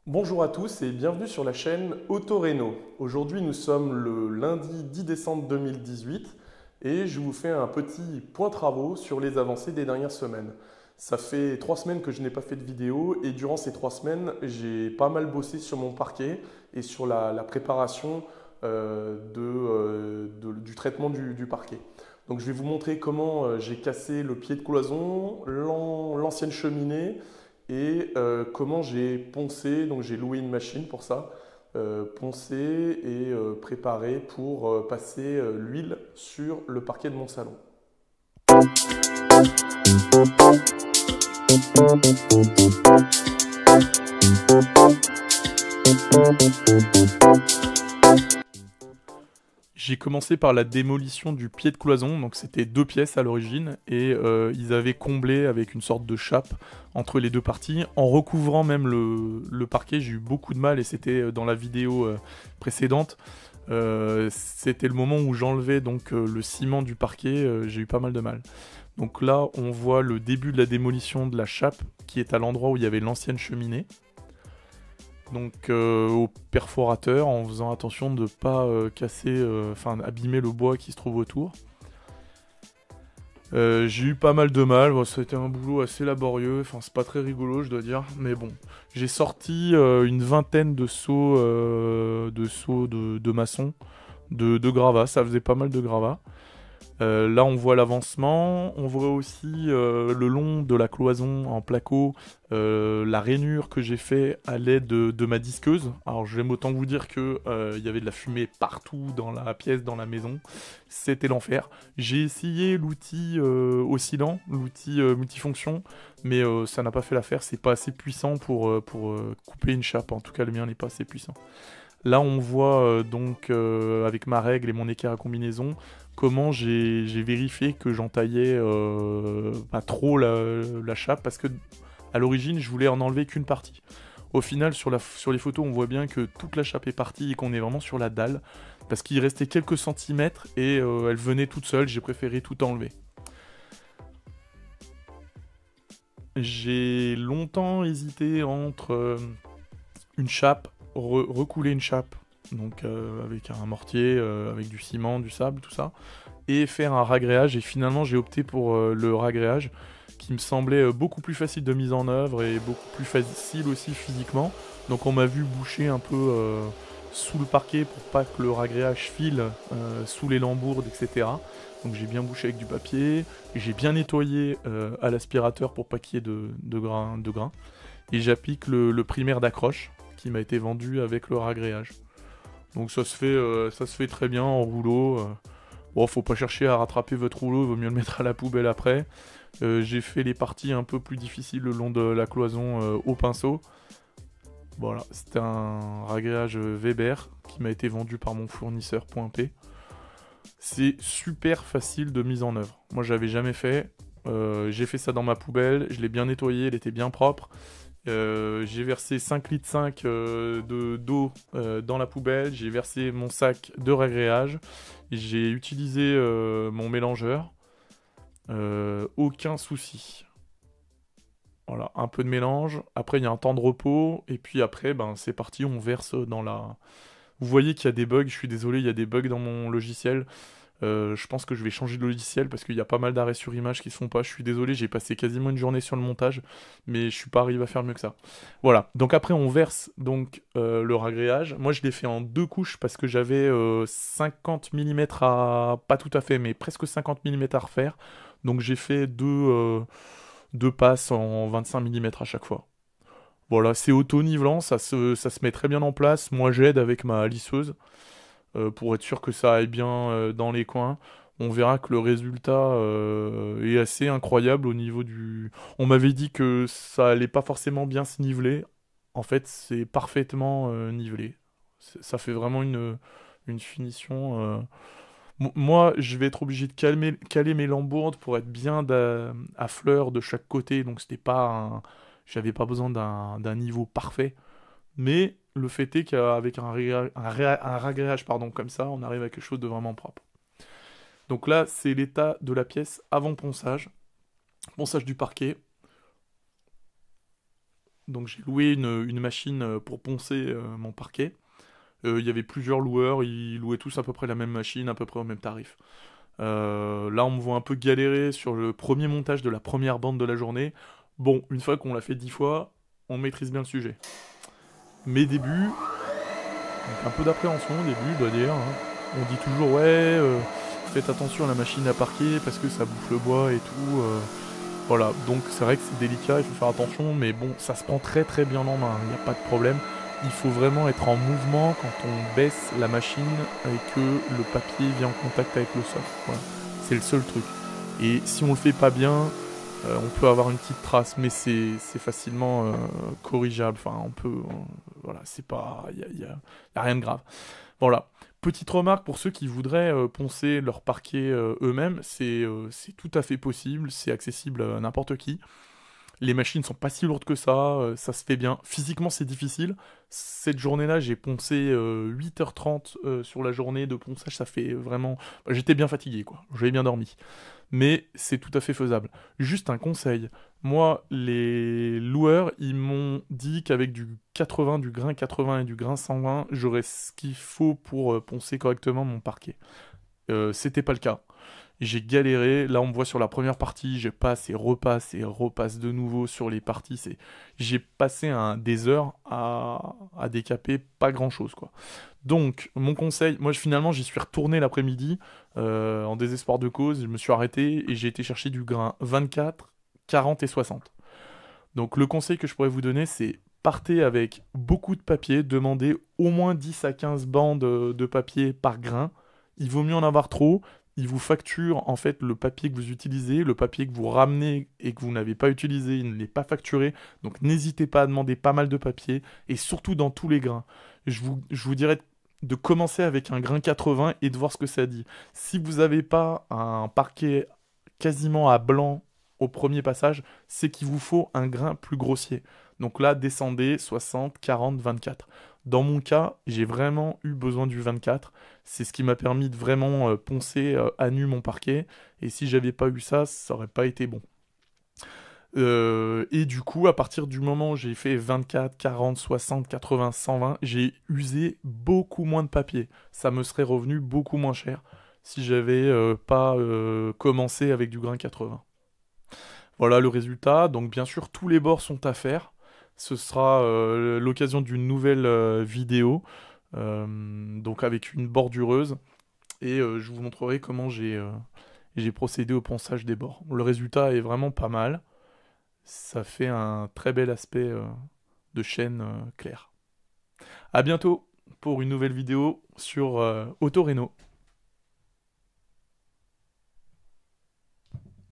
Bonjour à tous et bienvenue sur la chaîne Autoréno. Aujourd'hui nous sommes le lundi 10 décembre 2018 et je vous fais un petit point travaux sur les avancées des dernières semaines. Ça fait 3 semaines que je n'ai pas fait de vidéo et durant ces 3 semaines j'ai pas mal bossé sur mon parquet et sur la préparation du traitement du parquet. Donc je vais vous montrer comment j'ai cassé le pied de cloison, l'ancienne cheminée et comment j'ai poncé. Donc j'ai loué une machine pour ça, poncé et préparé pour passer l'huile sur le parquet de mon salon. J'ai commencé par la démolition du pied de cloison, donc c'était 2 pièces à l'origine, et ils avaient comblé avec une sorte de chape entre les deux parties, en recouvrant même le parquet. J'ai eu beaucoup de mal, et c'était dans la vidéo précédente. C'était le moment où j'enlevais donc le ciment du parquet, j'ai eu pas mal de mal. Donc là, on voit le début de la démolition de la chape, qui est à l'endroit où il y avait l'ancienne cheminée. Donc au perforateur, en faisant attention de ne pas casser, abîmer le bois qui se trouve autour. J'ai eu pas mal de mal, bon, ça a été un boulot assez laborieux, enfin c'est pas très rigolo je dois dire, mais bon. J'ai sorti une vingtaine de seaux de maçon, de gravats, ça faisait pas mal de gravats. Là, on voit l'avancement. On voit aussi le long de la cloison en placo, la rainure que j'ai fait à l'aide de ma disqueuse. Alors, je vais autant vous dire que il y avait de la fumée partout dans la pièce, dans la maison. C'était l'enfer. J'ai essayé l'outil oscillant, l'outil multifonction, mais ça n'a pas fait l'affaire. C'est pas assez puissant pour couper une chape. En tout cas, le mien n'est pas assez puissant. Là, on voit avec ma règle et mon équerre à combinaison comment j'ai vérifié que j'entaillais pas trop la chape parce que à l'origine, je voulais en enlever qu'une partie. Au final, sur les photos, on voit bien que toute la chape est partie et qu'on est vraiment sur la dalle parce qu'il restait quelques centimètres et elle venait toute seule. J'ai préféré tout enlever. J'ai longtemps hésité entre une chape, recouler une chape, donc avec un mortier, avec du ciment, du sable, tout ça, et faire un ragréage. Et finalement, j'ai opté pour le ragréage, qui me semblait beaucoup plus facile de mise en œuvre et beaucoup plus facile aussi physiquement. Donc on m'a vu boucher un peu sous le parquet pour pas que le ragréage file sous les lambourdes, etc. Donc j'ai bien bouché avec du papier, j'ai bien nettoyé à l'aspirateur pour pas qu'il y ait de grains. Et j'applique le primaire d'accroche qui m'a été vendu avec le ragréage. Donc ça se fait très bien en rouleau. Bon, faut pas chercher à rattraper votre rouleau, il vaut mieux le mettre à la poubelle après. J'ai fait les parties un peu plus difficiles le long de la cloison au pinceau. Voilà, c'était un ragréage Weber qui m'a été vendu par mon fournisseur .p. C'est super facile de mise en œuvre. Moi, j'avais jamais fait. J'ai fait ça dans ma poubelle, je l'ai bien nettoyé, elle était bien propre. J'ai versé 5 litres 5 d'eau dans la poubelle, j'ai versé mon sac de ragréage, j'ai utilisé mon mélangeur, aucun souci. Voilà, un peu de mélange, après il y a un temps de repos, et puis après ben, c'est parti, on verse dans la... Vous voyez qu'il y a des bugs, je suis désolé, il y a des bugs dans mon logiciel. Je pense que je vais changer de logiciel parce qu'il y a pas mal d'arrêts sur image qui se font pas. Je suis désolé, j'ai passé quasiment une journée sur le montage, mais je suis pas arrivé à faire mieux que ça. Voilà. Donc après, on verse donc le ragréage. Moi, je l'ai fait en 2 couches parce que j'avais 50 mm à, pas tout à fait, mais presque 50 mm à refaire. Donc j'ai fait deux passes en 25 mm à chaque fois. Voilà, c'est auto-nivelant, ça se met très bien en place. Moi, j'aide avec ma lisseuse pour être sûr que ça aille bien dans les coins. On verra que le résultat est assez incroyable au niveau du... On m'avait dit que ça allait pas forcément bien se niveler. En fait, c'est parfaitement nivelé. Ça fait vraiment une finition. Moi, je vais être obligé de caler mes lambourdes pour être bien à fleur de chaque côté. Donc, c'était pas j'avais pas besoin d'un niveau parfait. Mais le fait est qu'avec un ragréage pardon, comme ça, on arrive à quelque chose de vraiment propre. Donc là, c'est l'état de la pièce avant ponçage. Ponçage du parquet. Donc j'ai loué une machine pour poncer mon parquet. Il y avait plusieurs loueurs, ils louaient tous à peu près la même machine, à peu près au même tarif. Là, on me voit un peu galérer sur le premier montage de la première bande de la journée. Bon, une fois qu'on l'a fait 10 fois, on maîtrise bien le sujet. Mes débuts, donc un peu d'appréhension au début, je dois dire, hein. On dit toujours, ouais, faites attention à la machine à parquer parce que ça bouffe le bois et tout. Voilà, donc c'est vrai que c'est délicat, il faut faire attention, mais bon, ça se prend très très bien en main, il n'y a pas de problème. Il faut vraiment être en mouvement quand on baisse la machine et que le papier vient en contact avec le sol. Voilà, c'est le seul truc. Et si on le fait pas bien, on peut avoir une petite trace, mais c'est facilement corrigeable. Enfin, on peut, voilà, c'est pas, y a rien de grave. Voilà. Petite remarque pour ceux qui voudraient poncer leur parquet eux-mêmes, c'est tout à fait possible, c'est accessible à n'importe qui. Les machines sont pas si lourdes que ça se fait bien. Physiquement, c'est difficile. Cette journée-là, j'ai poncé 8h30 sur la journée de ponçage, ça fait vraiment... J'étais bien fatigué, quoi. J'avais bien dormi. Mais c'est tout à fait faisable. Juste un conseil. Moi, les loueurs, ils m'ont dit qu'avec du 80, du grain 80 et du grain 120, j'aurais ce qu'il faut pour poncer correctement mon parquet. C'était pas le cas. J'ai galéré. Là, on me voit sur la première partie. Je passe et repasse de nouveau sur les parties. J'ai passé des heures à décaper pas grand chose, quoi. Donc, mon conseil, moi finalement, j'y suis retourné l'après-midi en désespoir de cause. Je me suis arrêté et j'ai été chercher du grain 24, 40 et 60. Donc, le conseil que je pourrais vous donner, c'est partez avec beaucoup de papier. Demandez au moins 10 à 15 bandes de papier par grain. Il vaut mieux en avoir trop. Il vous facture en fait le papier que vous utilisez, le papier que vous ramenez et que vous n'avez pas utilisé, il ne l'est pas facturé. Donc n'hésitez pas à demander pas mal de papier et surtout dans tous les grains. Je vous dirais de commencer avec un grain 80 et de voir ce que ça dit. Si vous n'avez pas un parquet quasiment à blanc au premier passage, c'est qu'il vous faut un grain plus grossier. Donc là, descendez 60, 40, 24. Dans mon cas, j'ai vraiment eu besoin du 24. C'est ce qui m'a permis de vraiment poncer à nu mon parquet. Et si j'avais pas eu ça, ça aurait pas été bon. Et du coup, à partir du moment où j'ai fait 24, 40, 60, 80, 120, j'ai usé beaucoup moins de papier. Ça me serait revenu beaucoup moins cher si j'avais pas commencé avec du grain 80. Voilà le résultat. Donc bien sûr, tous les bords sont à faire. Ce sera l'occasion d'une nouvelle vidéo, donc avec une bordureuse, et je vous montrerai comment j'ai procédé au ponçage des bords. Le résultat est vraiment pas mal. Ça fait un très bel aspect de chaîne claire. À bientôt pour une nouvelle vidéo sur Autoreno.